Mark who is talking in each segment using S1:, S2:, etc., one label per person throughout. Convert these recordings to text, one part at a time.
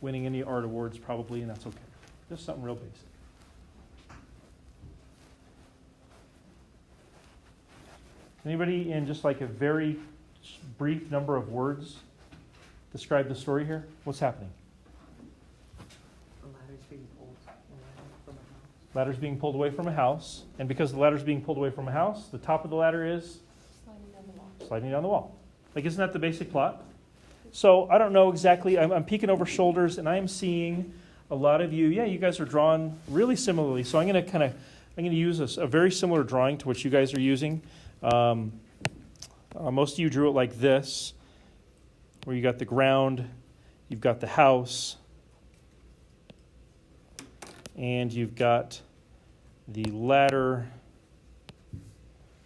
S1: winning any art awards probably, and that's okay. Just something real basic. Anybody in just like a very brief number of words describe the story here? What's happening?
S2: The ladder's being pulled from a house.
S1: Ladder's being pulled away from a house, and because the ladder's being pulled away from a house, the top of the ladder is
S3: Sliding down the wall.
S1: sliding down the wall. Like, isn't that the basic plot? So I don't know exactly. I'm peeking over shoulders, and I am seeing a lot of you. Yeah, you guys are drawn really similarly. So I'm going to use a very similar drawing to what you guys are using. Most of you drew it like this, where you got the ground, you've got the house, and you've got the ladder,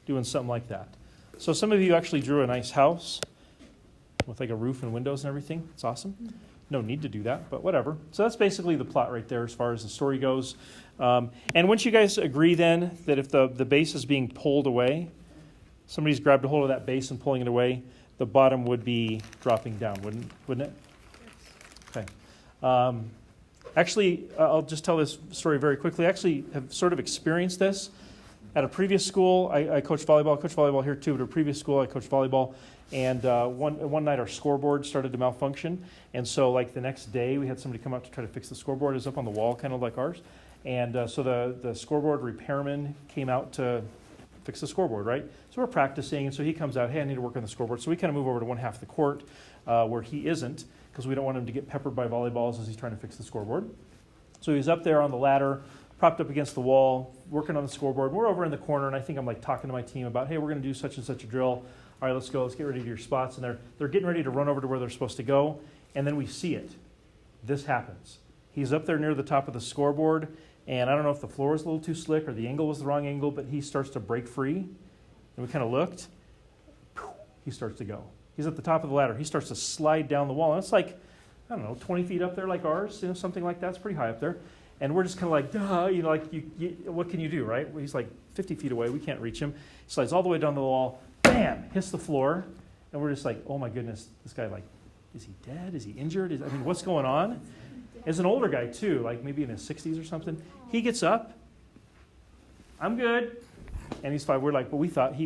S1: doing something like that. So some of you actually drew a nice house with like a roof and windows and everything. It's awesome. No need to do that, but whatever. So that's basically the plot right there as far as the story goes. And once you guys agree then that if the base is being pulled away, somebody's grabbed a hold of that base and pulling it away, the bottom would be dropping down, wouldn't it? Okay. Actually, I'll just tell this story very quickly. I actually have sort of experienced this. At a previous school, I coached volleyball. I coached volleyball here too, but at a previous school, I coached volleyball. And one night our scoreboard started to malfunction. And so like the next day, we had somebody come out to try to fix the scoreboard. It was up on the wall, kind of like ours. And so the scoreboard repairman came out to fix the scoreboard, right? So we're practicing, and so he comes out, hey, I need to work on the scoreboard. So we kind of move over to one half of the court where he isn't, because we don't want him to get peppered by volleyballs as he's trying to fix the scoreboard. So he's up there on the ladder, propped up against the wall, working on the scoreboard. We're over in the corner, and I think I'm like talking to my team about, hey, we're going to do such and such a drill. All right, let's go. Let's get ready to your spots. And they're getting ready to run over to where they're supposed to go, and then we see it. This happens. He's up there near the top of the scoreboard, and I don't know if the floor was a little too slick or the angle was the wrong angle, but he starts to break free. And we kind of looked. He starts to go. He's at the top of the ladder. He starts to slide down the wall. And it's like, I don't know, 20 feet up there like ours, something like that. It's pretty high up there. And we're just kind of like, duh, like, what can you do, right? He's like 50 feet away. We can't reach him. He slides all the way down the wall. Bam! Hits the floor. And we're just like, oh my goodness, this guy, like, is he dead? Is he injured? What's going on? As an older guy, too, like maybe in his 60s or something. He gets up. I'm good. And he's fine. We're like, but we thought he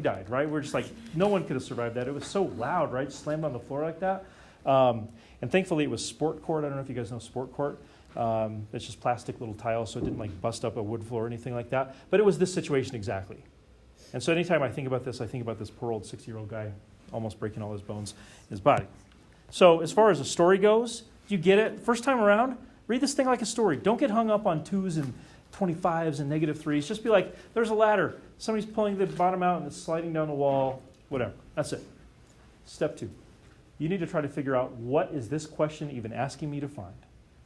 S1: died, right? We're just like, no one could have survived that. It was so loud, right? Slammed on the floor like that. And thankfully, it was sport court. I don't know if you guys know sport court. It's just plastic little tiles, so it didn't like bust up a wood floor or anything like that. But it was this situation exactly. And so anytime I think about this, I think about this poor old 60-year-old guy almost breaking all his bones in his body. So as far as the story goes, you get it? First time around, read this thing like a story. Don't get hung up on 2s and 25s and -3s. Just be like, there's a ladder. Somebody's pulling the bottom out and it's sliding down the wall. Whatever. That's it. Step 2. You need to try to figure out, what is this question even asking me to find?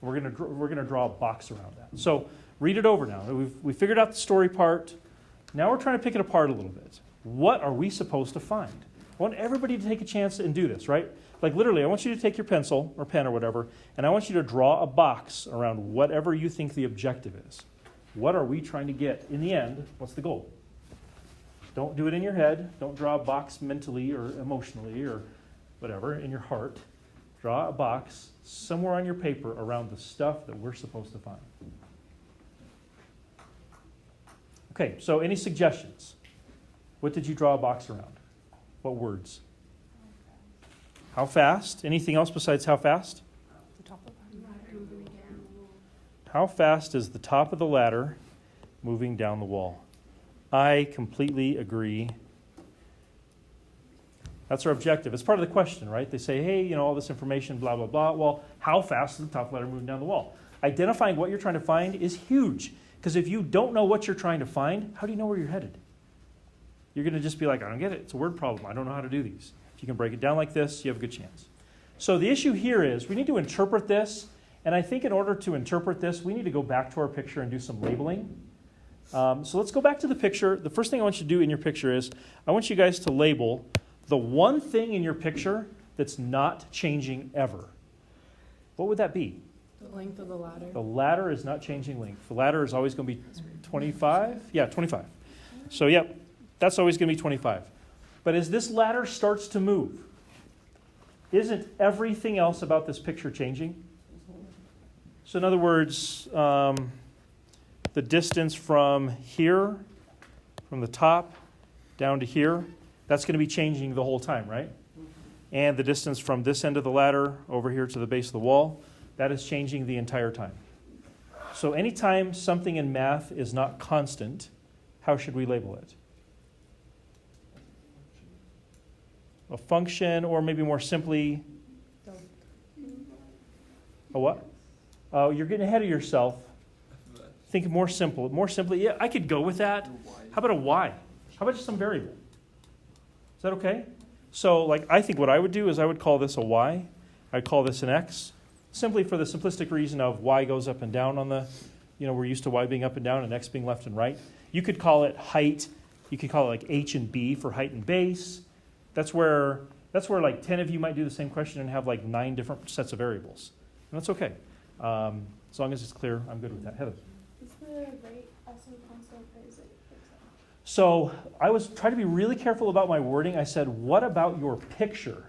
S1: We're going to draw a box around that. So read it over now. We figured out the story part. Now we're trying to pick it apart a little bit. What are we supposed to find? I want everybody to take a chance and do this, right? Like literally, I want you to take your pencil or pen or whatever, and I want you to draw a box around whatever you think the objective is. What are we trying to get in the end? What's the goal? Don't do it in your head. Don't draw a box mentally or emotionally or whatever in your heart. Draw a box somewhere on your paper around the stuff that we're supposed to find. Okay, so any suggestions? What did you draw a box around? What words? How fast? Anything else besides how fast?
S3: The top of the ladder moving down the wall.
S1: How fast is the top of the ladder moving down the wall? I completely agree. That's our objective. It's part of the question, right? They say, hey, all this information, blah, blah, blah. Well, how fast is the top ladder moving down the wall? Identifying what you're trying to find is huge. Because if you don't know what you're trying to find, how do you know where you're headed? You're going to just be like, I don't get it. It's a word problem. I don't know how to do these. If you can break it down like this, you have a good chance. So the issue here is we need to interpret this. And I think in order to interpret this, we need to go back to our picture and do some labeling. So let's go back to the picture. The first thing I want you to do in your picture is I want you guys to label the one thing in your picture that's not changing ever. What would that be?
S3: The length of the ladder.
S1: The ladder is not changing length. The ladder is always going to be 25? Yeah, 25. So, that's always going to be 25. But as this ladder starts to move, isn't everything else about this picture changing? So in other words, the distance from here, from the top down to here, that's going to be changing the whole time, right? And the distance from this end of the ladder over here to the base of the wall, that is changing the entire time. So anytime something in math is not constant, how should we label it? A function, or maybe more simply, a what? Oh, you're getting ahead of yourself. Think more simple. More simply, yeah, I could go with that. How about a y? How about just some variable? Is that okay? So, like, I think what I would do is I would call this a y. I'd call this an x, simply for the simplistic reason of y goes up and down on the, we're used to y being up and down and x being left and right. You could call it height. You could call it like h and b for height and base. That's where like 10 of you might do the same question and have like 9 different sets of variables. And that's okay. As long as it's clear, I'm good with that. Heather.
S3: Is the rate also constant, or is it fixed?
S1: So I was trying to be really careful about my wording. I said, what about your picture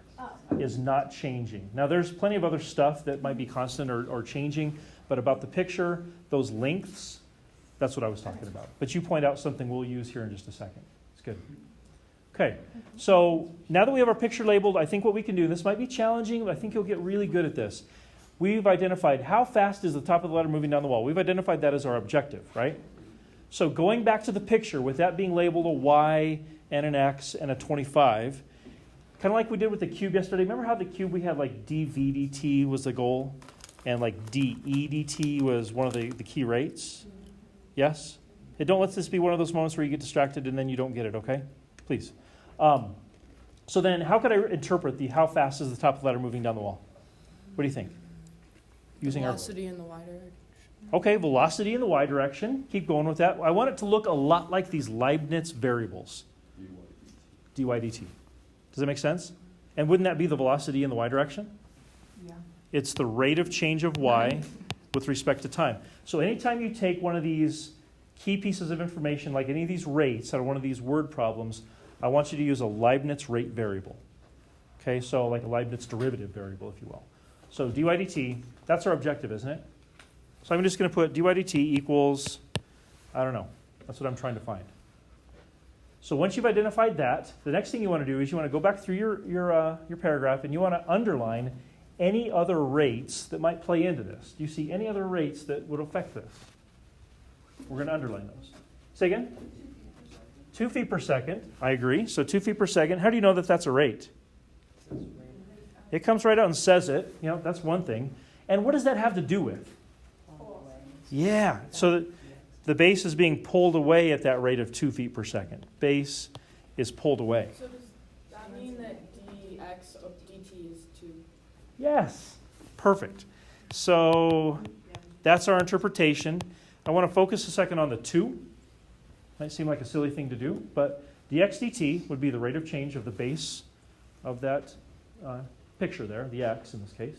S1: is not changing? Now, there's plenty of other stuff that might be constant or changing, but about the picture, those lengths, that's what I was talking about. But you point out something we'll use here in just a second. It's good. Okay, so now that we have our picture labeled, I think what we can do, this might be challenging, but I think you'll get really good at this. We've identified how fast is the top of the ladder moving down the wall. We've identified that as our objective, right? So going back to the picture, with that being labeled a y and an x and a 25, kind of like we did with the cube yesterday. Remember how the cube we had like dv dt was the goal, and like de dt was one of the key rates? Yes? Hey, don't let this be one of those moments where you get distracted and then you don't get it, okay? Please. So then how could I interpret the how fast is the top of the ladder moving down the wall? What do you think? Using
S3: Velocity in the y direction.
S1: Okay, velocity in the y direction. Keep going with that. I want it to look a lot like these Leibniz variables. dy dt. Does that make sense? And wouldn't that be the velocity in the y direction?
S2: Yeah.
S1: It's the rate of change of y with respect to time. So anytime you take one of these key pieces of information, like any of these rates out of one of these word problems, I want you to use a Leibniz rate variable. Okay, so like a Leibniz derivative variable, if you will. So dy dt, that's our objective, isn't it? So I'm just going to put dy dt equals, I don't know. That's what I'm trying to find. So once you've identified that, the next thing you want to do is you want to go back through your paragraph and you want to underline any other rates that might play into this. Do you see any other rates that would affect this? We're going to underline those. Say again? 2 feet per second. I agree. So 2 feet per second. How do you know that that's a rate? It comes right out and says it. That's one thing. And what does that have to do with? Yeah. So the base is being pulled away at that rate of 2 feet per second. Base is pulled away.
S4: So does that mean that dx of dt is 2?
S1: Yes. Perfect. So that's our interpretation. I want to focus a second on the 2. Might seem like a silly thing to do, but dx dt would be the rate of change of the base of that picture there, the x in this case.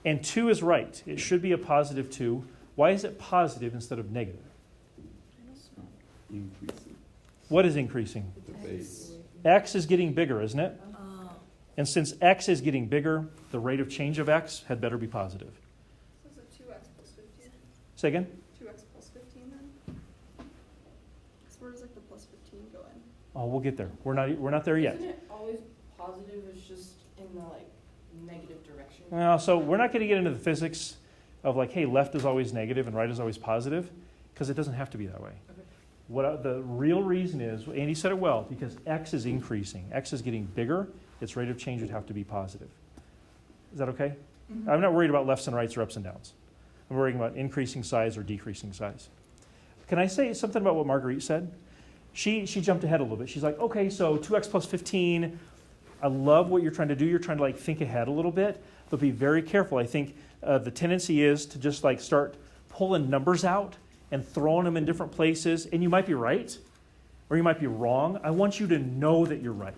S1: And 2 is right. It should be a positive 2. Why is it positive instead of negative?
S5: Increasing
S1: What is increasing?
S5: the base.
S1: X is getting bigger, isn't it? And since x is getting bigger, the rate of change of x had better be positive.
S6: So is it 2x plus 15?
S1: Say again?
S6: 2x plus 15 then? So where does like the plus 15 go in?
S1: Oh, we'll get there. We're not there yet.
S4: Isn't it always positive? It's just in the negative direction.
S1: Well, so we're not going to get into the physics of like, hey, left is always negative and right is always positive, because it doesn't have to be that way.
S4: Okay.
S1: The real reason is, Andy said it well, because x is increasing. X is getting bigger. Its rate of change would have to be positive. Is that okay?
S6: Mm-hmm.
S1: I'm not worried about lefts and rights or ups and downs. I'm worrying about increasing size or decreasing size. Can I say something about what Marguerite said? She jumped ahead a little bit. She's like, okay, so 2x plus 15. I love what you're trying to do. You're trying to think ahead a little bit, but be very careful. I think the tendency is to just start pulling numbers out and throwing them in different places. And you might be right, or you might be wrong. I want you to know that you're right,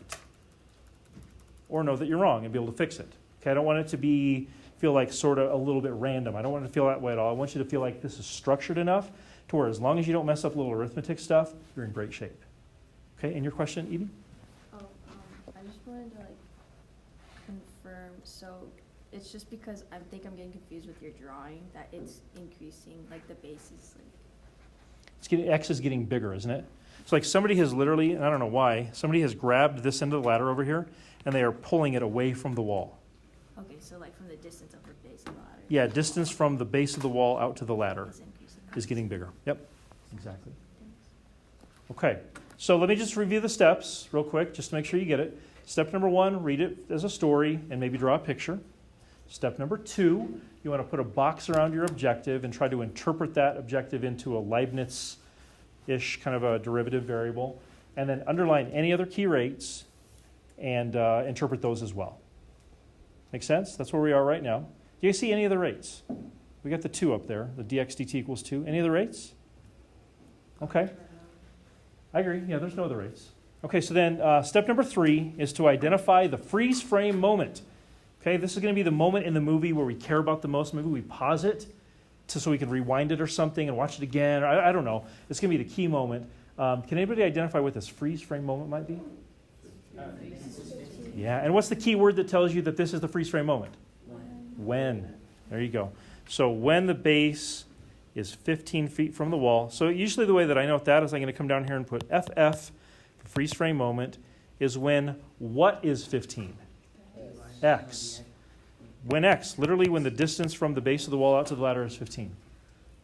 S1: or know that you're wrong and be able to fix it. Okay, I don't want it to feel like sort of a little bit random. I don't want it to feel that way at all. I want you to feel like this is structured enough to where as long as you don't mess up little arithmetic stuff, you're in great shape. Okay, and your question, Edie?
S7: I just wanted to
S6: So it's just because I think I'm getting confused with your drawing that it's increasing, like the base is like.
S1: X is getting bigger, isn't it? So like somebody has literally, and I don't know why, somebody has grabbed this end of the ladder over here, and they are pulling it away from the wall.
S6: Okay, so like from the distance of the base of the ladder.
S1: Yeah, distance from the base of the wall out to the ladder
S6: Is increasing.
S1: is getting bigger. Yep, exactly.
S6: Thanks.
S1: Okay, so let me just review the steps real quick, just to make sure you get it. Step number 1, read it as a story and maybe draw a picture. Step number 2, you want to put a box around your objective and try to interpret that objective into a Leibniz-ish kind of a derivative variable. And then underline any other key rates and interpret those as well. Make sense? That's where we are right now. Do you see any of the rates? We got the 2 up there, the dx dt equals 2. Any of the rates? Okay. I agree. Yeah, there's no other rates. Okay, so then step number 3 is to identify the freeze frame moment. Okay, this is going to be the moment in the movie where we care about the most. Maybe we pause it so we can rewind it or something and watch it again. I don't know. It's going to be the key moment. Can anybody identify what this freeze frame moment might be? Yeah, and what's the key word that tells you that this is the freeze frame moment? When. There you go. So when the base is 15 feet from the wall. So usually the way that I note that is I'm going to come down here and put FF, for freeze frame moment, is when what is 15? X. When X, literally when the distance from the base of the wall out to the ladder is 15.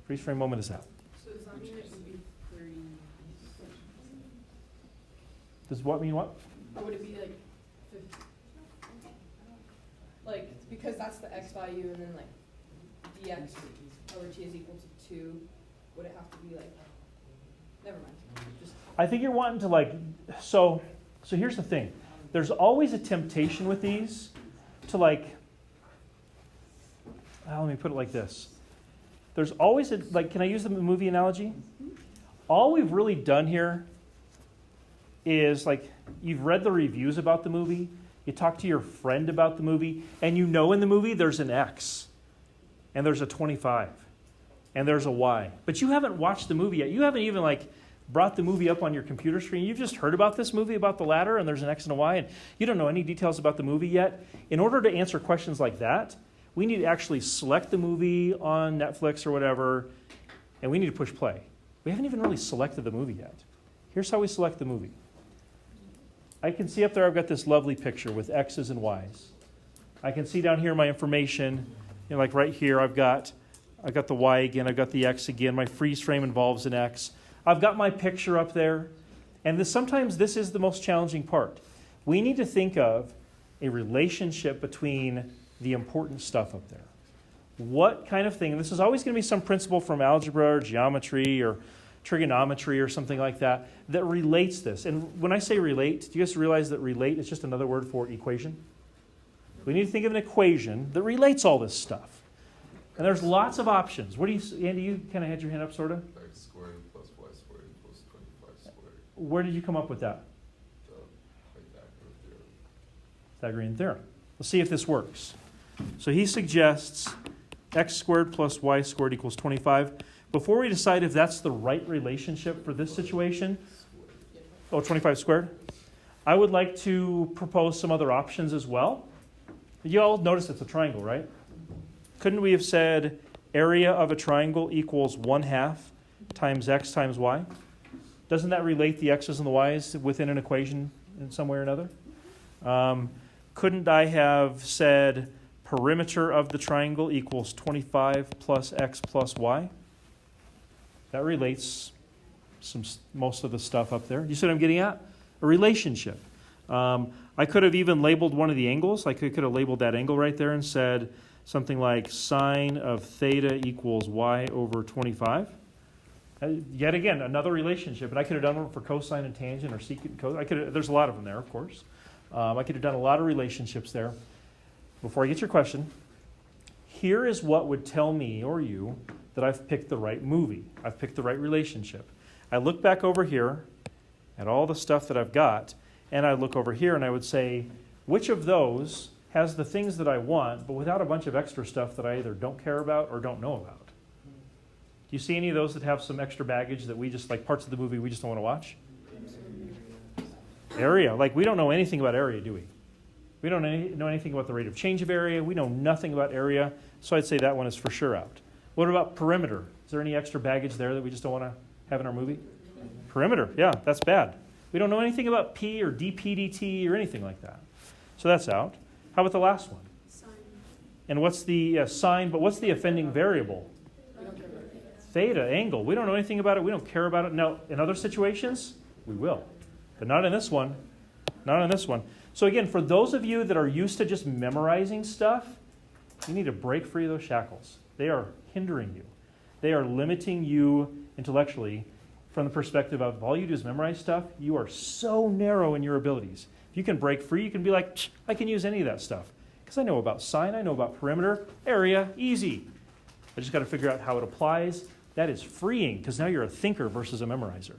S1: Freeze frame moment is that.
S4: So does that mean it would be 3?
S1: Does what mean what?
S4: Or would it be like 50? Like, because that's the x value, and then like dx over t is equal to 2, would it have to be like, never mind. Just
S1: I think you're wanting to like, so here's the thing. There's always a temptation with these to like, let me put it like this. There's always a, like, can I use the movie analogy? All we've really done here is like, you've read the reviews about the movie, you talk to your friend about the movie, and you know in the movie there's an X, and there's a 25, and there's a Y. But you haven't watched the movie yet. You haven't even like brought the movie up on your computer screen. You've just heard about this movie, about the ladder, and there's an X and a Y, and you don't know any details about the movie yet. In order to answer questions like that, we need to actually select the movie on Netflix or whatever, and we need to push play. We haven't even really selected the movie yet. Here's how we select the movie. I can see up there I've got this lovely picture with X's and Y's. I can see down here my information, you know, like right here I've got the Y again, I've got the X again, my freeze frame involves an X. I've got my picture up there, and sometimes this is the most challenging part. We need to think of a relationship between the important stuff up there. What kind of thing, and this is always going to be some principle from algebra or geometry or trigonometry or something like that, that relates this. And when I say relate, do you guys realize that relate is just another word for equation? We need to think of an equation that relates all this stuff. And there's lots of options. What do you, Andy, you kind of had your hand up, sort of?
S5: X squared plus y squared equals 25 squared.
S1: Where did you come up with that?
S5: The Pythagorean theorem.
S1: Pythagorean theorem. Let's see if this works. So he suggests x squared plus y squared equals 25. Before we decide if that's the right relationship for this situation, 25 squared, I would like to propose some other options as well. You all notice it's a triangle, right? Couldn't we have said area of a triangle equals 1/2 times x times y? Doesn't that relate the x's and the y's within an equation in some way or another? Couldn't I have said perimeter of the triangle equals 25 plus x plus y? That relates most of the stuff up there. You see what I'm getting at? A relationship. I could have even labeled one of the angles. I could have labeled that angle right there and said something like sine of theta equals y over 25. Yet again, another relationship. And I could have done one for cosine and tangent or secant and cosine. There's a lot of them there, of course. I could have done a lot of relationships there. Before I get your question, here is what would tell me or you that I've picked the right movie. I've picked the right relationship. I look back over here at all the stuff that I've got, and I look over here and I would say, which of those has the things that I want, but without a bunch of extra stuff that I either don't care about or don't know about? Do you see any of those that have some extra baggage that we just, like parts of the movie we just don't want to watch? Area. Like, we don't know anything about area, do we? We don't know anything about the rate of change of area. We know nothing about area. So I'd say that one is for sure out. What about perimeter? Is there any extra baggage there that we just don't want to have in our movie? Perimeter, yeah, that's bad. We don't know anything about P or dPdt or anything like that. So that's out. How about the last one?
S3: Sign.
S1: And what's the sign, but what's the offending variable?
S4: We don't care about it.
S1: Theta, angle. We don't know anything about it. We don't care about it. Now, in other situations, we will. But not in this one. Not in this one. So again, for those of you that are used to just memorizing stuff, you need to break free of those shackles. They are hindering you. They are limiting you intellectually from the perspective of if all you do is memorize stuff, you are so narrow in your abilities. If you can break free, you can be like, I can use any of that stuff. Because I know about sign, I know about perimeter, area, easy. I just got to figure out how it applies. That is freeing because now you're a thinker versus a memorizer.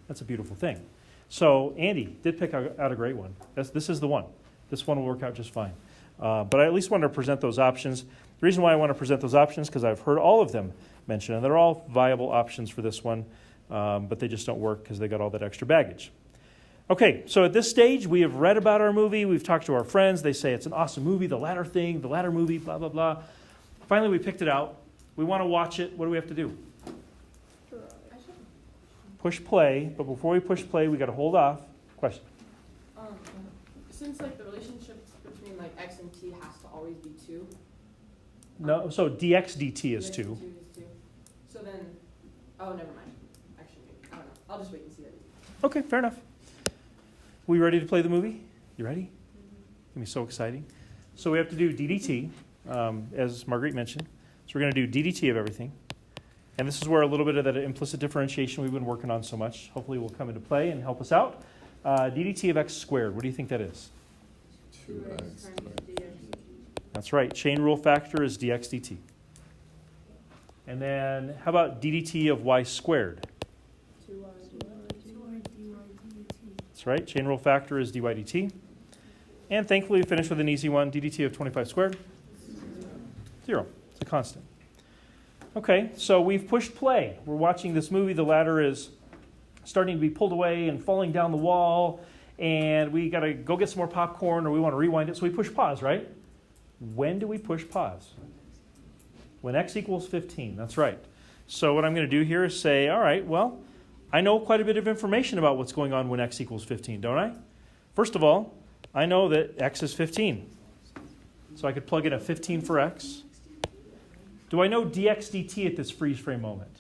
S1: That's a beautiful thing. So Andy did pick out a great one. This is the one. This one will work out just fine. But I at least wanted to present those options. The reason why I want to present those options is because I've heard all of them mentioned, and they're all viable options for this one, but they just don't work because they got all that extra baggage. Okay, so at this stage, we have read about our movie. We've talked to our friends. They say it's an awesome movie, the ladder thing, the ladder movie, blah, blah, blah. Finally, we picked it out. We want to watch it. What do we have to do? Push play, but before we push play, we got to hold off. Question.
S4: Since like the relationships between like x and t has to always be 2.
S1: No, so dx dt is
S4: dx
S1: 2.
S4: is 2. So then, oh, never mind. Actually, I don't know. I'll just wait and see that.
S1: Okay, fair enough. We ready to play the movie? You ready? It's going to be so exciting. So we have to do DDT, as Marguerite mentioned. So we're going to do DDT of everything. And this is where a little bit of that implicit differentiation we've been working on so much hopefully will come into play and help us out. DDT of x squared, what do you think that is?
S5: 2x times
S1: That's right. Chain rule factor is dx dt. And then how about DDT of y squared? That's right. Chain rule factor is dy dt. And thankfully, we finished with an easy one. DDT of 25 squared? 0. It's a constant. Okay, so we've pushed play. We're watching this movie. The ladder is starting to be pulled away and falling down the wall. And we got to go get some more popcorn or we want to rewind it. So we push pause, right? When do we push pause? When x equals 15. That's right. So what I'm going to do here is say, all right, well, I know quite a bit of information about what's going on when x equals 15, don't I? First of all, I know that x is 15. So I could plug in a 15 for x. Do I know dx dt at this freeze frame moment?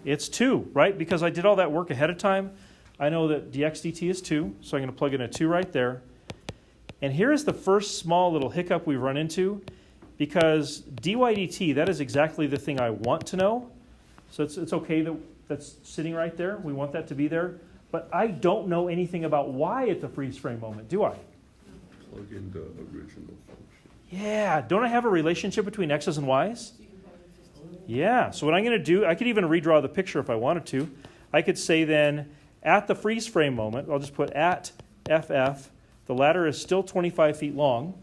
S1: It's 2, right? Because I did all that work ahead of time. I know that dx dt is 2, so I'm going to plug in a 2 right there. And here is the first small little hiccup we run into, because dy dt, that is exactly the thing I want to know. So it's okay that that's sitting right there. We want that to be there. But I don't know anything about y at the freeze frame moment, do I?
S5: plug in the original function.
S1: Yeah, don't I have a relationship between x's and y's? Yeah, so what I'm going to do, I could even redraw the picture if I wanted to. I could say then, at the freeze frame moment, I'll just put at ff, the ladder is still 25 feet long,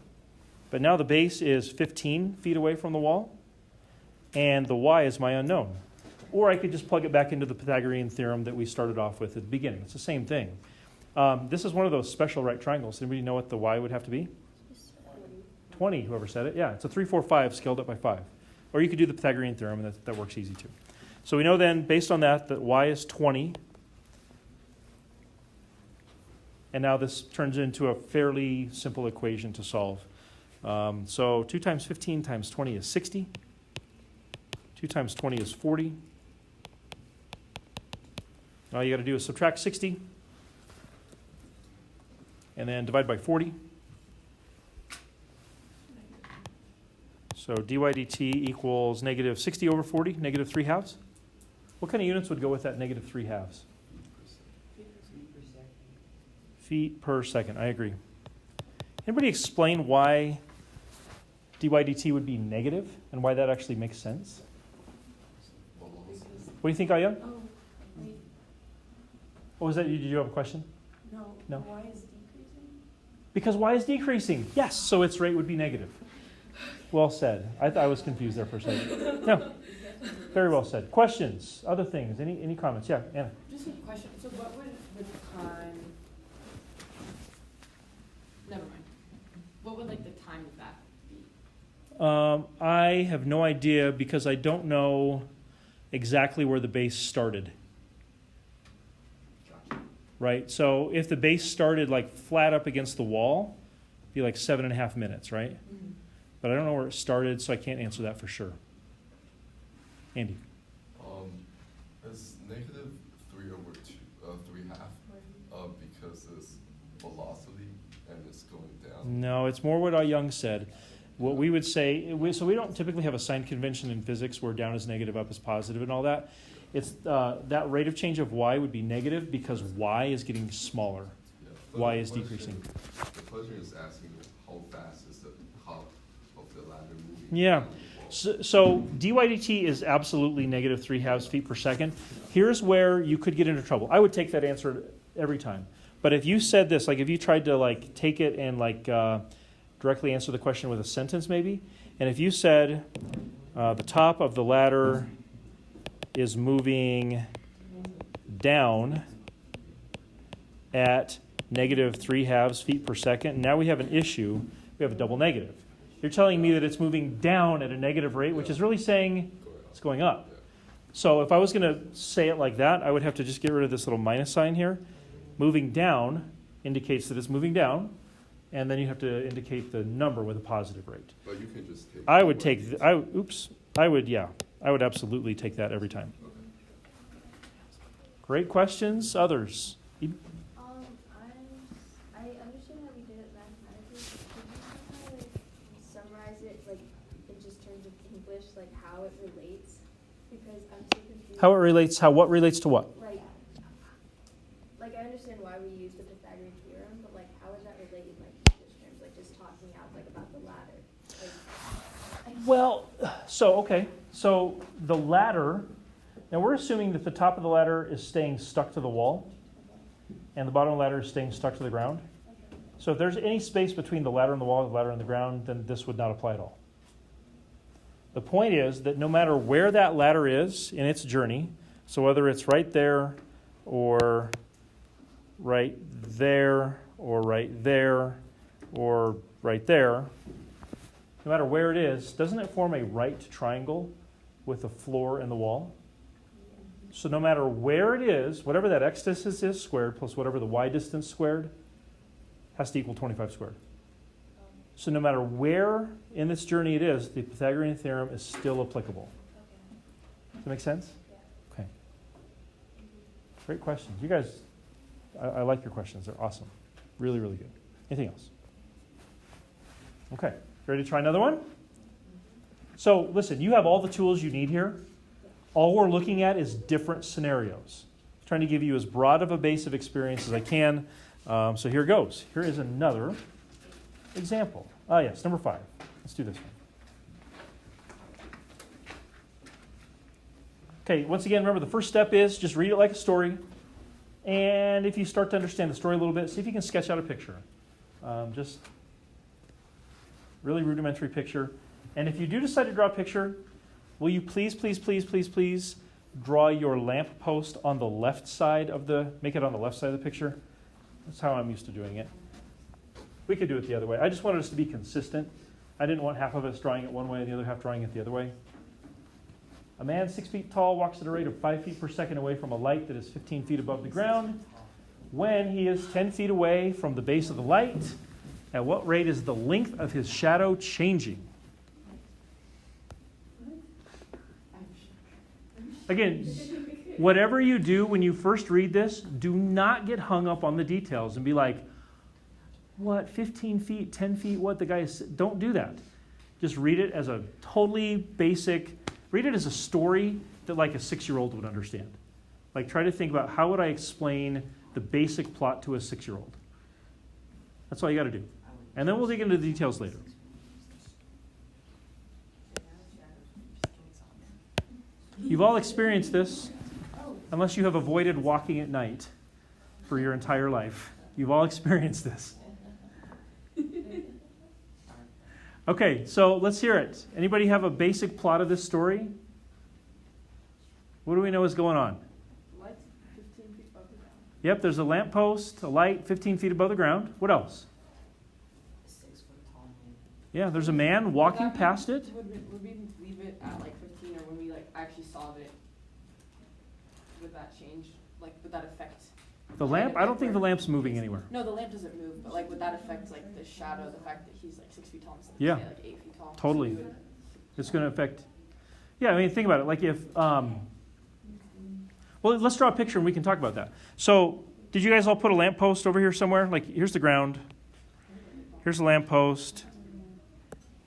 S1: but now the base is 15 feet away from the wall, and the y is my unknown. Or I could just plug it back into the Pythagorean theorem that we started off with at the beginning. It's the same thing. This is one of those special right triangles. Anybody know what the y would have to be? 20, whoever said it. Yeah, it's a 3, 4, 5 scaled up by 5. Or you could do the Pythagorean theorem, and that works easy too. So we know then, based on that y is 20. And now this turns into a fairly simple equation to solve. So 2 times 15 times 20 is 60. 2 times 20 is 40. All you got to do is subtract 60. And then divide by 40. So dy dt equals negative 60 over 40, negative 3 halves. What kind of units would go with that negative 3 halves? Feet per second, I agree. Anybody explain why dy dt would be negative and why that actually makes sense? What do you think, Aya?
S3: Oh, wait,
S1: What was that? Did you have a question?
S3: no.
S1: No.
S3: Y is decreasing?
S1: Because y is decreasing. Yes, so its rate would be negative. Well said. I was confused there for a second. No, very well said. Questions? Other things? Any comments? Yeah, Anna.
S4: Just a question. So what would the time... Never mind.
S1: I have no idea because I don't know exactly where the base started.
S4: Gotcha.
S1: Right? So if the base started like flat up against the wall, it'd be like 7.5 minutes, right?
S4: Mhm.
S1: But I don't know where it started, so I can't answer that for sure. Andy?
S5: Is negative 3/2, 3/2, because it's velocity and it's going down?
S1: No, it's more what Young said. What we would say, so we don't typically have a sign convention in physics where down is negative, up is positive, and all that. It's that rate of change of y would be negative because y is getting smaller.
S5: Yeah. But
S1: Y
S5: the
S1: is
S5: question-
S1: decreasing.
S5: The question is asking how fast is the top of the ladder moving?
S1: Yeah.
S5: down the wall?
S1: So dy dt is absolutely negative 3/2 feet per second. Here's where you could get into trouble. I would take that answer every time. But if you said this, like if you tried to like take it and like directly answer the question with a sentence maybe, and if you said the top of the ladder is moving down at negative 3/2 feet per second, now we have an issue. We have a double negative. You're telling me that it's moving down at a negative rate, which is really saying it's going up. So if I was going to say it like that, I would have to just get rid of this little minus sign here. Moving down indicates that it's moving down, and then you have to indicate the number with a positive rate.
S5: But you can just take.
S1: I would take,
S5: th-
S1: I would absolutely take that every time.
S5: Okay.
S1: Great questions. Others?
S6: I understand how we did it mathematically. Could you kind of summarize it, like, in just terms of English, like how it relates? Because I'm so confused.
S1: How it relates, what relates to what?
S6: Like I understand why we use the Pythagorean theorem, but like how is that related, like in English terms, like just talking out like about the ladder?
S1: Well, so the ladder, now we're assuming that the top of the ladder is staying stuck to the wall, and the bottom of the ladder is staying stuck to the ground. So if there's any space between the ladder and the wall, the ladder and the ground, then this would not apply at all. The point is that no matter where that ladder is in its journey, so whether it's right there or right there or right there or right there, no matter where it is, doesn't it form a right triangle with the floor and the wall? So no matter where it is, whatever that x distance is squared plus whatever the y distance squared has to equal 25 squared. So no matter where in this journey it is, the Pythagorean theorem is still applicable. Does that make sense? Okay. Great questions. You guys, I like your questions. They're awesome. Really, really good. Anything else? Okay. Ready to try another one? So listen, you have all the tools you need here. All we're looking at is different scenarios. Trying to give you as broad of a base of experience as I can. So here goes. Here is another example. Yes, number 5. Let's do this one. Okay, once again, remember the first step is just read it like a story. And if you start to understand the story a little bit, see if you can sketch out a picture. Just really rudimentary picture. And if you do decide to draw a picture, will you please draw your lamp post on the left side of make it on the left side of the picture? That's how I'm used to doing it. We could do it the other way. I just wanted us to be consistent. I didn't want half of us drawing it one way and the other half drawing it the other way. A man 6 feet tall walks at a rate of 5 feet per second away from a light that is 15 feet above the ground. When he is 10 feet away from the base of the light, at what rate is the length of his shadow changing? Again, whatever you do when you first read this, do not get hung up on the details and be like, what, 15 feet, 10 feet, what the guy is... Don't do that. Just read it as a totally basic... Read it as a story that like a 6-year-old would understand. Like try to think about how would I explain the basic plot to a 6-year-old. That's all you got to do. And then we'll dig into the details later. You've all experienced this, unless you have avoided walking at night for your entire life. You've all experienced this. Okay, so let's hear it. Anybody have a basic plot of this story? What do we know is going on?
S2: Lights 15 feet above the ground.
S1: Yep, there's a lamppost, a light 15 feet above the ground. What else?
S2: 6 foot tall man.
S1: Yeah, there's a man walking past it.
S2: Would we leave it at like 15, or when we like actually solve it, would that change? Like, would that affect?
S1: The lamp? I don't think the lamp's moving anywhere.
S2: No, the lamp doesn't move, but like, would that affect like the shadow, the fact that he's like 6 feet tall instead of
S1: Yeah.
S2: say, like 8 feet tall?
S1: Totally.
S2: So we would-
S1: It's going to affect. Yeah, I mean, think about it. Like if, well, let's draw a picture and we can talk about that. So, did you guys all put a lamp post over here somewhere? Like, here's the ground. Here's a lamp post.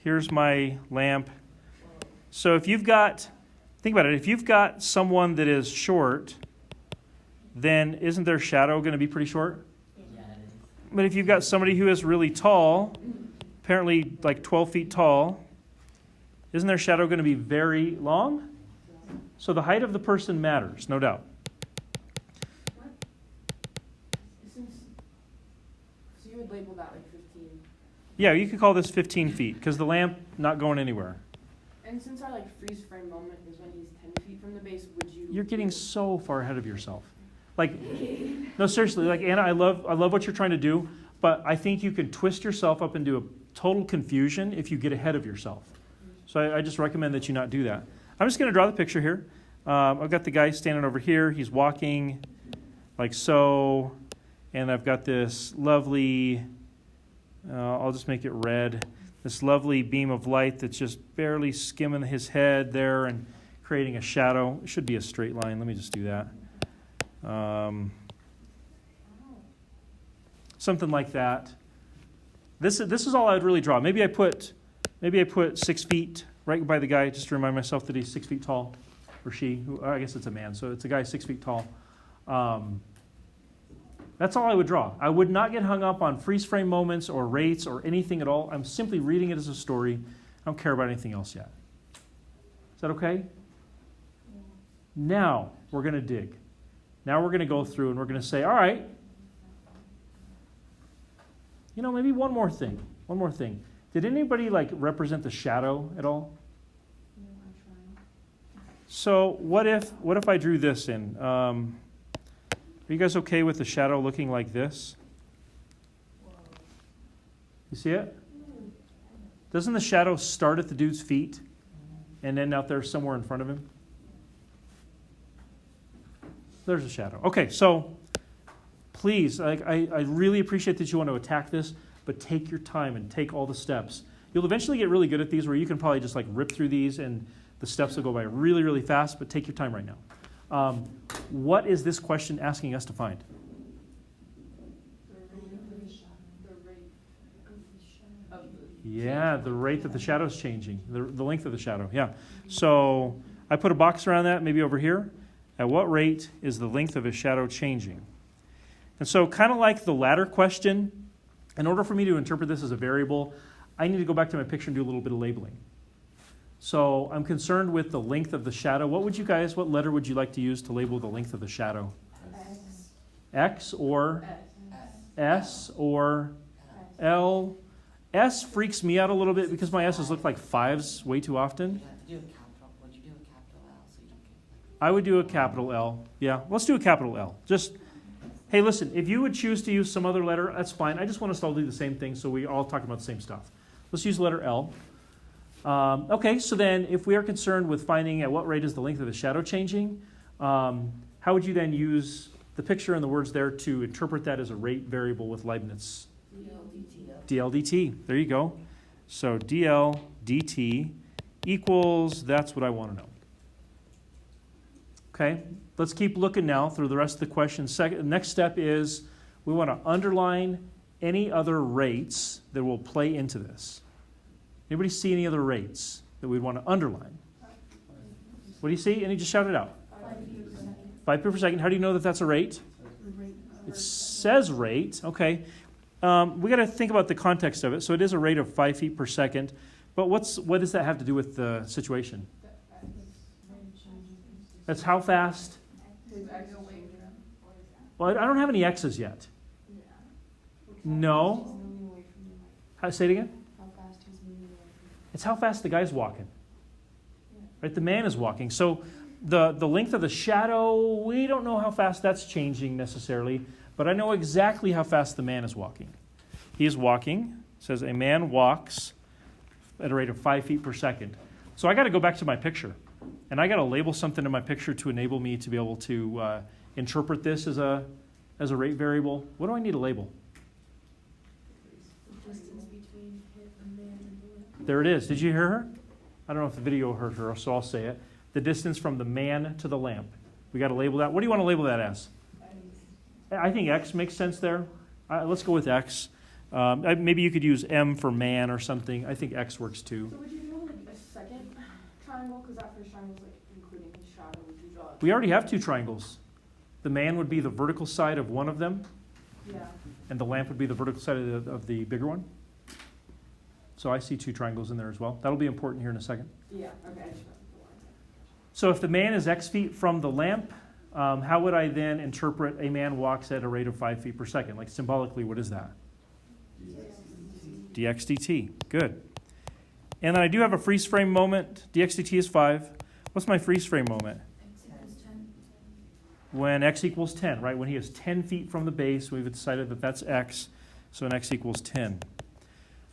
S1: Here's my lamp. So if you've got, think about it. If you've got someone that is short, then isn't their shadow going to be pretty short? But if you've got somebody who is really tall, apparently like 12 feet tall, isn't their shadow going to be very long? So the height of the person matters, no doubt.
S2: So you would label that like 15.
S1: Yeah, you could call this 15 feet because the lamp not going anywhere.
S2: And since our like freeze frame moment is when he's 10 feet from the base, would you?
S1: You're getting so far ahead of yourself. Like, no, seriously, like Anna, I love what you're trying to do, but I think you can twist yourself up into a total confusion if you get ahead of yourself. So I just recommend that you not do that. I'm just going to draw the picture here. I've got the guy standing over here. He's walking like so, and I've got this lovely, I'll just make it red, this lovely beam of light that's just barely skimming his head there and creating a shadow. It should be a straight line. Let me just do that. Something like that. This is all I'd really draw. Maybe I put 6 feet right by the guy just to remind myself that he's 6 feet tall, or she. Who, I guess it's a man, so it's a guy 6 feet tall. That's all I would draw. I would not get hung up on freeze frame moments or rates or anything at all. I'm simply reading it as a story. I don't care about anything else yet. Is that okay? Now we're going to dig. Now we're going to go through and we're going to say, all right, maybe one more thing. One more thing. Did anybody represent the shadow at all? So what if I drew this in? Are you guys okay with the shadow looking like this? You see it? Doesn't the shadow start at the dude's feet and end out there somewhere in front of him? There's a shadow. Okay, so please, I really appreciate that you want to attack this, but take your time and take all the steps. You'll eventually get really good at these where you can probably just rip through these and the steps will go by really, really fast, but take your time right now. What is this question asking us to find? Yeah, the rate that the shadow is changing, the length of the shadow, yeah. So I put a box around that, maybe over here. At what rate is the length of a shadow changing? And so kind of like the latter question, in order for me to interpret this as a variable, I need to go back to my picture and do a little bit of labeling. So I'm concerned with the length of the shadow. What letter would you like to use to label the length of the shadow? X or S or L. S freaks me out a little bit because my S's look like 5s way too often. I would do a capital L. Yeah, let's do a capital L. Just, hey, listen, if you would choose to use some other letter, that's fine. I just want us to all do the same thing so we all talk about the same stuff. Let's use the letter L. Okay, so then if we are concerned with finding at what rate is the length of the shadow changing, how would you then use the picture and the words there to interpret that as a rate variable with Leibniz? DL/dt. There you go. So DL/dt equals, that's what I want to know. Okay, let's keep looking now through the rest of the question. Next step is we want to underline any other rates that will play into this. Anybody see any other rates that we'd want to underline? What do you see? And you just shout it out. 5 feet per second. How do you know that that's a rate? It says rate. Okay. We got to think about the context of it. So it is a rate of 5 feet per second. But what does that have to do with the situation? That's how fast? Well, I don't have any X's yet. No. Say it again. It's how fast the guy's walking. Right? The man is walking. So the length of the shadow, we don't know how fast that's changing necessarily, but I know exactly how fast the man is walking. He is walking. It says a man walks at a rate of 5 feet per second. So I got to go back to my picture, and I got to label something in my picture to enable me to be able to interpret this as a rate variable. What do I need to label?
S3: Distance between the man and the woman.
S1: There it is. Did you hear her? I don't know if the video heard her, so I'll say it. The distance from the man to the lamp. We got to label that. What do you want to label that as? I think X makes sense there. Let's go with X. Maybe you could use M for man or something. I think X works too.
S2: So would you do like a second triangle? Because that first triangle is like including his shadow. Would you draw?
S1: We already have 2 triangles. The man would be the vertical side of one of them,
S2: Yeah.
S1: and the lamp would be the vertical side of the bigger one. So I see 2 triangles in there as well. That'll be important here in a second.
S2: Yeah. Okay. I just got the lines.
S1: So if the man is X feet from the lamp, how would I then interpret a man walks at a rate of 5 feet per second? Like symbolically, what is that? dx dt. Good. And then I do have a freeze frame moment. dx dt is 5. What's my freeze frame moment? When x equals 10, right? When he is 10 feet from the base, we've decided that that's x, so when x equals 10.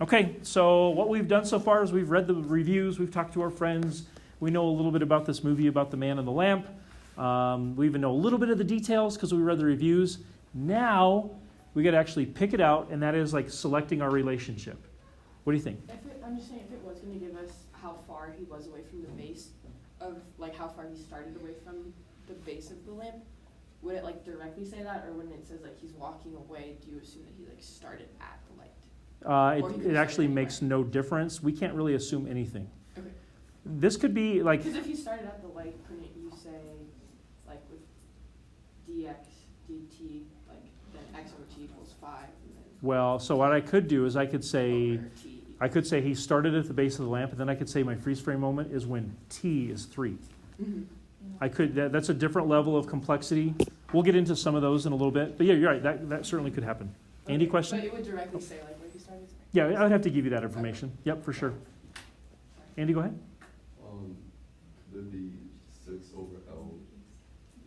S1: Okay, so what we've done so far is we've read the reviews, we've talked to our friends, we know a little bit about this movie about the man and the lamp. We even know a little bit of the details because we read the reviews. Now, we got to actually pick it out, and that is like selecting our relationship. What do you think?
S2: I'm just saying, if it was going to give us how far he was away from the base of, like how far he started away from the base of the lamp, would it like directly say that, or when it says like he's walking away, do you assume that he like started at the light? Or he could
S1: It
S2: start
S1: actually
S2: anywhere.
S1: makes no difference. We can't really assume anything.
S2: Okay.
S1: This could be like,
S2: Because if he started at the light, couldn't you say like with dx dt, like then x over t equals 5, and then
S1: well, so what I could do is I could say,
S2: over t.
S1: I could say he started at the base of the lamp, and then I could say my freeze frame moment is when t is 3.
S2: Mm-hmm.
S1: I could, that's a different level of complexity. We'll get into some of those in a little bit. But yeah, you're right, that certainly could happen. Andy, question?
S2: But it would directly say like where he started.
S1: Yeah, I would have to give you that information. Yep, for sure. Andy, go ahead.
S5: Would be 6 over L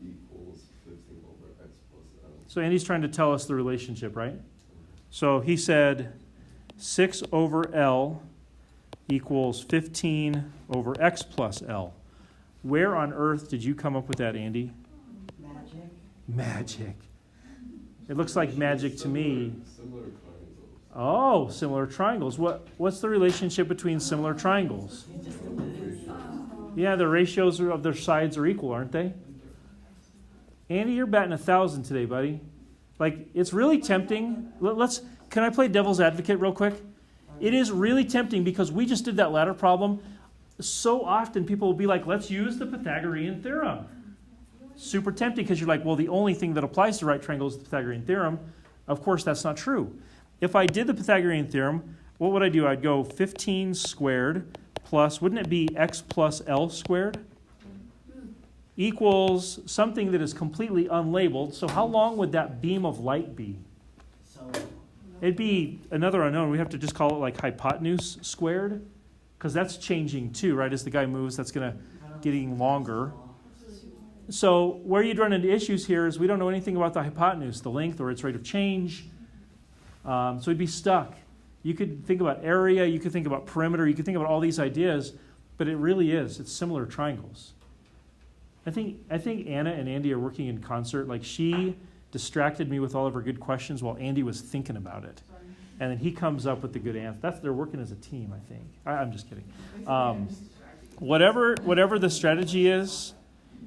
S5: equals 15 over X plus L.
S1: So Andy's trying to tell us the relationship, right? So he said 6 over L equals 15 over X plus L. Where on earth did you come up with that, Andy? Magic. It looks like magic to me.
S5: Similar triangles.
S1: Oh, similar triangles. What's the relationship between similar triangles? Yeah, the ratios of their sides are equal, aren't they? Andy, you're batting 1,000 today, buddy. Like, it's really tempting. Can I play devil's advocate real quick? It is really tempting because we just did that ladder problem. So often people will be like, let's use the Pythagorean theorem. Super tempting because you're like, well, the only thing that applies to right triangles is the Pythagorean theorem. Of course, that's not true. If I did the Pythagorean theorem, what would I do? I'd go 15 squared plus, wouldn't it be x plus L squared? Equals something that is completely unlabeled. So how long would that beam of light be? It'd be another unknown. We have to just call it like hypotenuse squared, because that's changing too, right? As the guy moves, that's going to getting longer. So where you'd run into issues here is we don't know anything about the hypotenuse, the length, or its rate of change. So we'd be stuck. You could think about area, you could think about perimeter, you could think about all these ideas, but it really is. It's similar triangles. I think Anna and Andy are working in concert. Like, she distracted me with all of her good questions while Andy was thinking about it. And then he comes up with the good answer. They're working as a team, I think. I'm just kidding. Whatever the strategy is,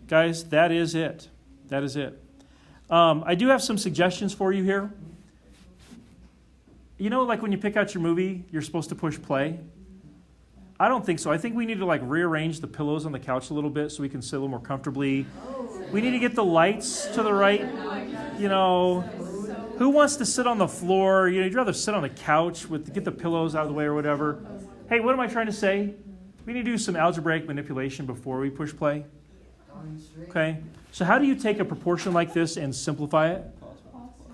S1: guys, that is it. That is it. I do have some suggestions for you here. You know, like when you pick out your movie, you're supposed to push play? I don't think so. I think we need to like rearrange the pillows on the couch a little bit so we can sit a little more comfortably. We need to get the lights to the right. You know, who wants to sit on the floor? You know, you'd rather sit on the couch get the pillows out of the way or whatever. Hey, what am I trying to say? We need to do some algebraic manipulation before we push play. Okay? So how do you take a proportion like this and simplify it?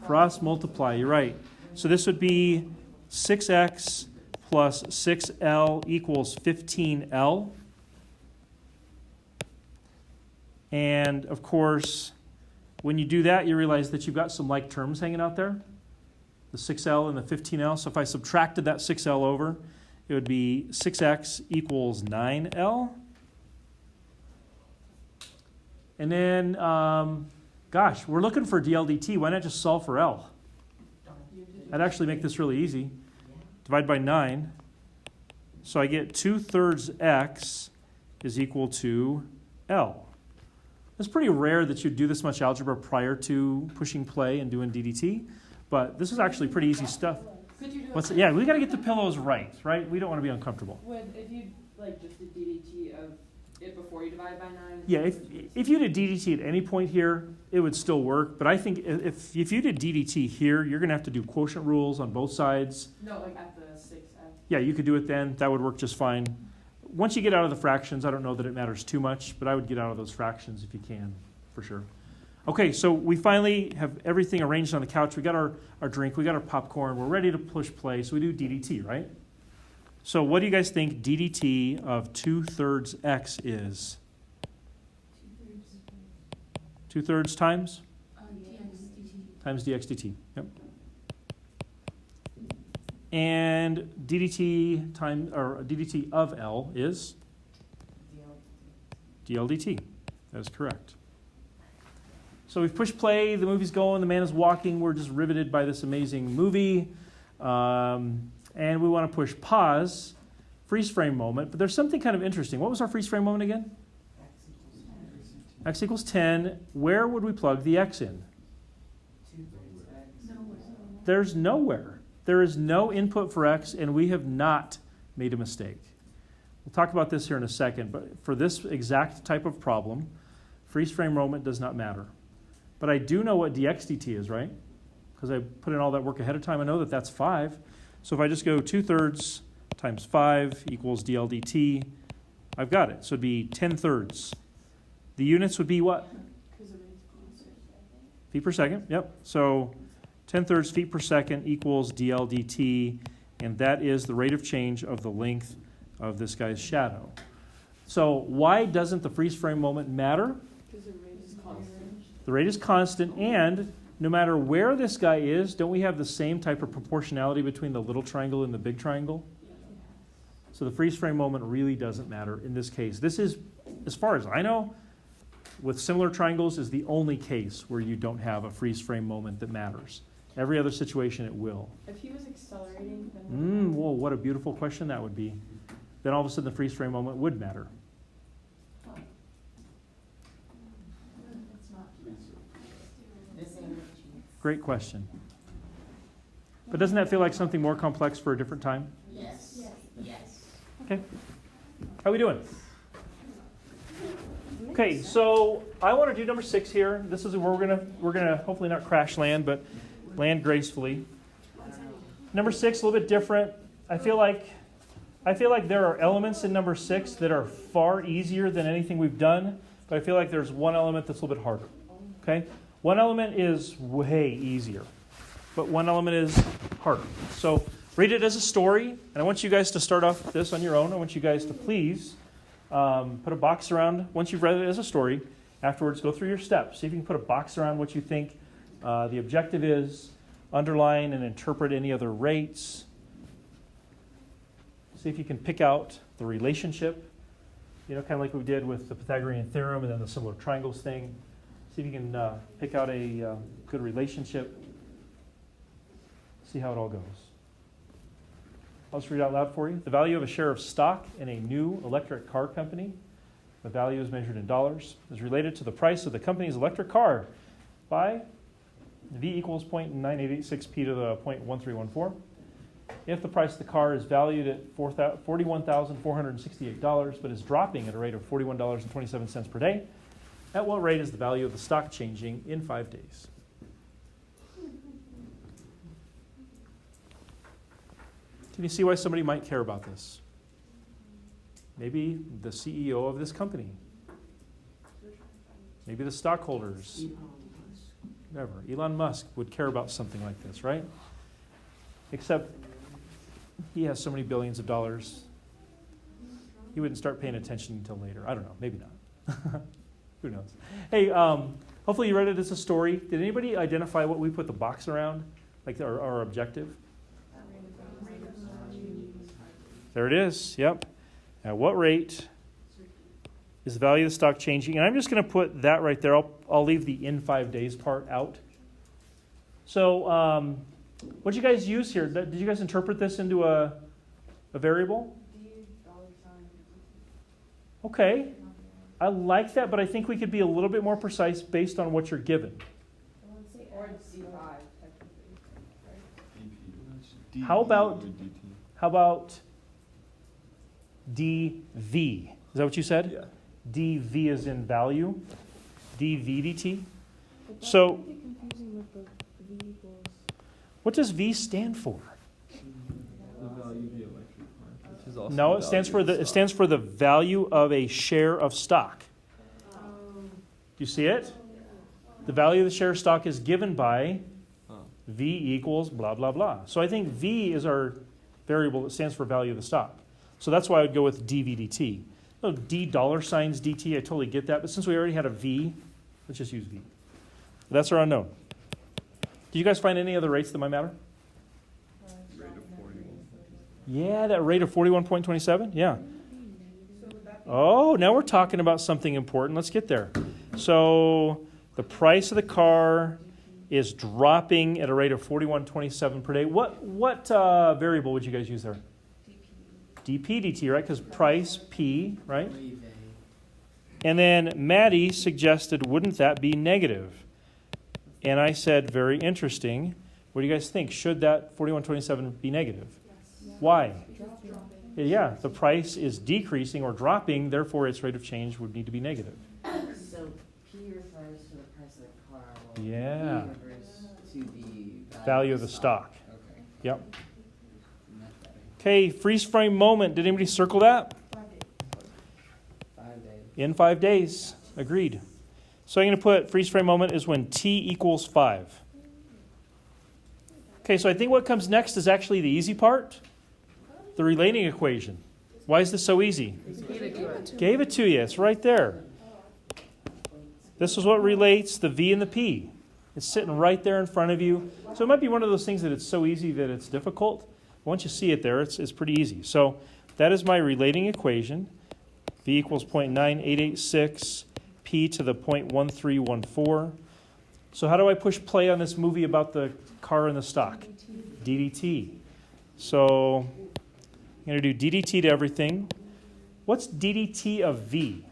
S1: Cross multiply, you're right. So this would be 6x plus 6L equals 15L. And of course, when you do that, you realize that you've got some like terms hanging out there. The 6L and the 15L. So if I subtracted that 6L over, it would be 6x equals 9L. And then, gosh, we're looking for DLDT. Why not just solve for L? I'd actually make this really easy. Divide by 9. So I get 2/3 x is equal to L. It's pretty rare that you'd do this much algebra prior to pushing play and doing DDT, but this is actually pretty easy stuff.
S2: Could you do
S1: What's
S2: it?
S1: yeah, we got to get the pillows right? We don't want to be uncomfortable.
S2: Would, if you like just did DDT of it before you divide by 9?
S1: Yeah, if you did DDT at any point here, it would still work. But I think if you did DDT here, you're going to have to do quotient rules on both sides.
S2: No, like at the 6x.
S1: Yeah, you could do it then. That would work just fine. Once you get out of the fractions, I don't know that it matters too much, but I would get out of those fractions if you can, for sure. Okay, so we finally have everything arranged on the couch. We got our drink, we got our popcorn, we're ready to push play, so we do DDT, right? So what do you guys think DDT of 2/3 x is? 2/3 times? Times dx dt. Yep. And DDT of L is DLDT. That is correct. So we've pushed play, the movie's going, the man is walking, we're just riveted by this amazing movie. And we want to push pause, freeze frame moment, but there's something kind of interesting. What was our freeze frame moment again? X equals 10. Where would we plug the x in? There's nowhere. There is no input for x, and we have not made a mistake. We'll talk about this here in a second, but for this exact type of problem, freeze frame moment does not matter. But I do know what dx dt is, right? Because I put in all that work ahead of time. I know that that's 5. So if I just go 2/3 times 5 equals dl dt, I've got it. So it'd be 10/3. The units would be what? Feet per second, yep. So 10/3 feet per second equals dl dt, and that is the rate of change of the length of this guy's shadow. So why doesn't the freeze frame moment matter?
S2: Because the rate is constant.
S1: The rate is constant, and no matter where this guy is, don't we have the same type of proportionality between the little triangle and the big triangle? So the freeze frame moment really doesn't matter in this case. This is, as far as I know, with similar triangles, is the only case where you don't have a freeze frame moment that matters. Every other situation it will.
S2: If he was accelerating, then
S1: Whoa, what a beautiful question that would be. Then all of a sudden the freeze frame moment would matter. Great question. But doesn't that feel like something more complex for a different time?
S6: Yes. Yes.
S1: Okay. How are we doing? Okay, so I want to do number 6 here. This is where we're gonna hopefully not crash land, but land gracefully. Number 6, a little bit different. I feel like there are elements in number 6 that are far easier than anything we've done, but I feel like there's one element that's a little bit harder. Okay? One element is way easier, but one element is harder. So read it as a story, and I want you guys to start off this on your own. I want you guys to please put a box around, once you've read it as a story, afterwards go through your steps. See if you can put a box around what you think the objective is, underline and interpret any other rates. See if you can pick out the relationship, kind of like we did with the Pythagorean theorem and then the similar triangles thing. See if you can pick out a good relationship. See how it all goes. I'll just read out loud for you. The value of a share of stock in a new electric car company, the value is measured in dollars, is related to the price of the company's electric car by V equals 0.9886p to the 0.1314. If the price of the car is valued at $41,468 but is dropping at a rate of $41.27 per day, at what rate is the value of the stock changing in 5 days? Can you see why somebody might care about this? Maybe the CEO of this company. Maybe the stockholders. Whatever. Elon Musk would care about something like this, right? Except he has so many billions of dollars. He wouldn't start paying attention until later. I don't know. Maybe not. Who knows? Hey, hopefully you read it as a story. Did anybody identify what we put the box around, like our objective? There it is. Yep. At what rate is the value of the stock changing? And I'm just going to put that right there. I'll leave the in 5 days part out. So what did you guys use here? Did you guys interpret this into a variable? Okay. I like that, but I think we could be a little bit more precise based on what you're given.
S4: Or D5, technically, right?
S1: How about dv? Is that what you said?
S5: Yeah.
S1: dv is in value. dv dt.
S3: But that
S1: So-
S3: might be confusing with the V equals.
S1: What does v stand for?
S5: The value of the electric current, which is also
S1: No,
S5: the
S1: it stands
S5: value
S1: for
S5: of
S1: the
S5: stock.
S1: value of a share of stock. Do you see it? The value of the share of stock is given by v equals blah blah blah. So I think v is our variable that stands for value of the stock. So that's why I would go with dv dt. No, d dollar signs dt, I totally get that, but since we already had a v, let's just use v. That's our unknown. Did you guys find any other rates that might matter?
S5: Rate of 41.
S1: Yeah, that rate of 41.27? Yeah.
S4: So would that be?
S1: Oh, now we're talking about something important. Let's get there. So the price of the car is dropping at a rate of 41.27 per day. What variable would you guys use there? dp dt, right? Because price p, right? And then Maddie suggested, wouldn't that be negative? And I said, very interesting. What do you guys think? Should that 41.27 be negative? Why? Yeah, the price is decreasing or dropping, therefore its rate of change would need to be negative.
S7: So P refers to the price of the car, while
S1: Yeah.
S7: V refers to the
S1: Value of the stock.
S7: Okay.
S1: Yep.
S7: That's better.
S1: Okay, freeze frame moment. Did anybody circle that?
S7: 5 days.
S1: In 5 days. Agreed. So I'm going to put freeze frame moment is when t equals 5. Okay, so I think what comes next is actually the easy part. The relating equation. Why is this so easy? Gave it to you. It's right there. This is what relates the V and the P. It's sitting right there in front of you. So it might be one of those things that it's so easy that it's difficult. Once you see it there, it's pretty easy. So that is my relating equation. V equals 0.9886, P to the 0.1314. So how do I push play on this movie about the car and the stock? DDT. So I'm going to do DDT to everything. What's DDT of V?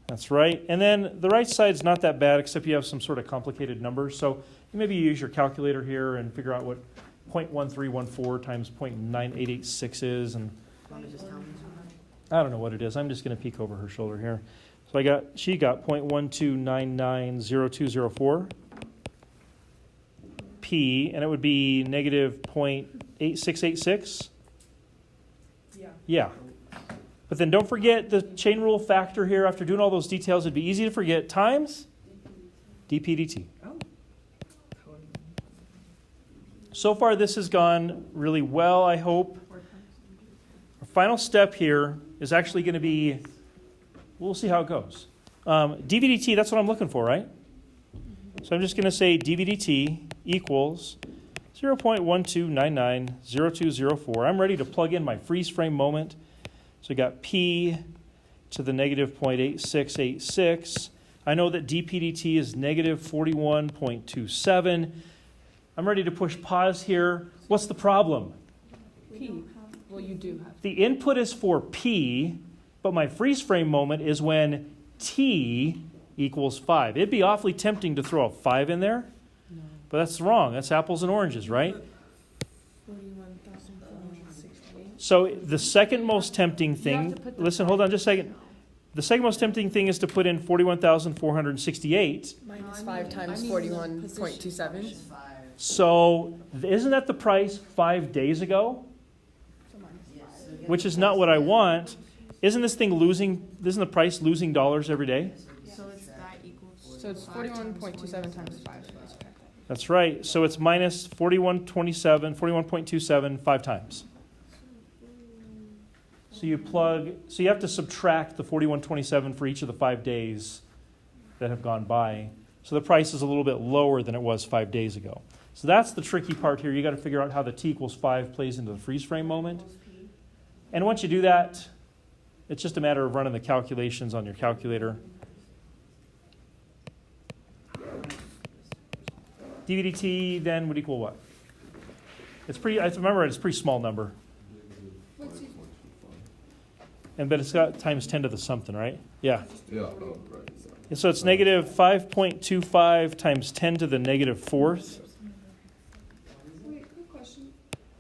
S1: That's right. And then the right side's not that bad, except you have some sort of complicated numbers. So maybe you use your calculator here and figure out what 0.1314 times 0.9886 is. And I don't know what it is. I'm just going to peek over her shoulder here. So she got 0.12990204 P, and it would be negative 0.8686.
S4: Yeah.
S1: Yeah. But then don't forget the chain rule factor here. After doing all those details, it'd be easy to forget times dp dt. So far, this has gone really well, I hope. Our final step here is actually going to be, we'll see how it goes. dvdt, that's what I'm looking for, right? So I'm just going to say dvdt equals 0.12990204. I'm ready to plug in my freeze frame moment. So we got P to the negative 0.8686. I know that dp/dt is negative 41.27. I'm ready to push pause here. What's the problem?
S4: P. Well, you do have.
S1: The input is for P, but my freeze frame moment is when T equals 5. It'd be awfully tempting to throw a 5 in there, but that's wrong. That's apples and oranges, right?
S3: 41,468.
S1: So the second most tempting
S4: You have
S1: thing,
S4: to put the
S1: listen, hold on just a second. The second most tempting thing is to put in 41,468.
S8: Minus 5 times 41.27.
S1: So isn't that the price 5 days ago? Which is not what I want. Isn't the price losing dollars every day?
S3: So it's that equals.
S8: So it's 41.27 times 5.
S1: That's right. So it's minus 41.27 5 times. So you have to subtract the 41.27 for each of the 5 days that have gone by. So the price is a little bit lower than it was 5 days ago. So that's the tricky part here. You got to figure out how the t equals 5 plays into the freeze frame moment. And once you do that, it's just a matter of running the calculations on your calculator. DVDT then would equal what? It's pretty, I remember it's a pretty small number. But it's got times 10 to the something, right? Yeah.
S5: Yeah, oh, right.
S1: And so it's negative 5.25 times 10 to the negative fourth.
S3: Wait, quick question.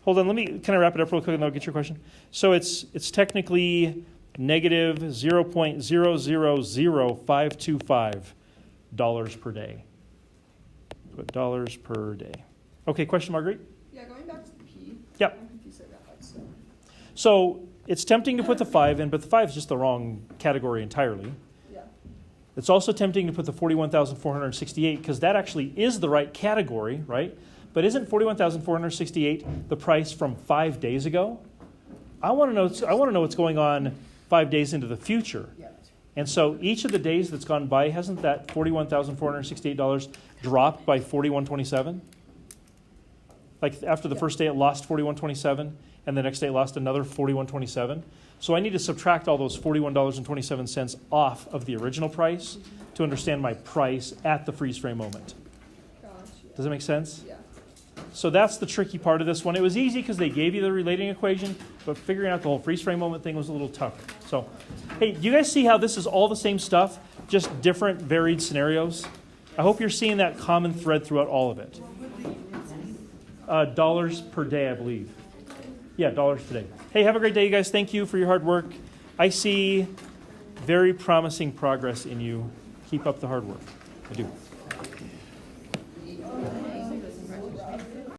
S1: Hold on, can I wrap it up real quick and then I'll get your question? So it's technically negative $0.000525 per day. But dollars per day. Okay, question, Marguerite?
S3: Yeah, going back to the P.
S1: Yep.
S3: I'm confused about that, so.
S1: So it's tempting to put the 5 in, but the 5 is just the wrong category entirely.
S3: Yeah.
S1: It's also tempting to put the 41,468 because that actually is the right category, right? But isn't 41,468 the price from 5 days ago? I want to know what's going on 5 days into the future.
S8: Yeah.
S1: And so each of the days that's gone by, hasn't that $41,468 dropped by 41.27? Like after the first day it lost 41.27 and the next day it lost another 41.27. So I need to subtract all those $41.27 off of the original price to understand my price at the freeze frame moment.
S3: Gotcha.
S1: Does that make sense?
S3: Yeah.
S1: So that's the tricky part of this one. It was easy because they gave you the relating equation, but figuring out the whole freeze frame moment thing was a little tougher. So, hey, you guys see how this is all the same stuff, just different varied scenarios? I hope you're seeing that common thread throughout all of it. Dollars per day, I believe. Yeah, dollars per day. Hey, have a great day, you guys. Thank you for your hard work. I see very promising progress in you. Keep up the hard work. I do.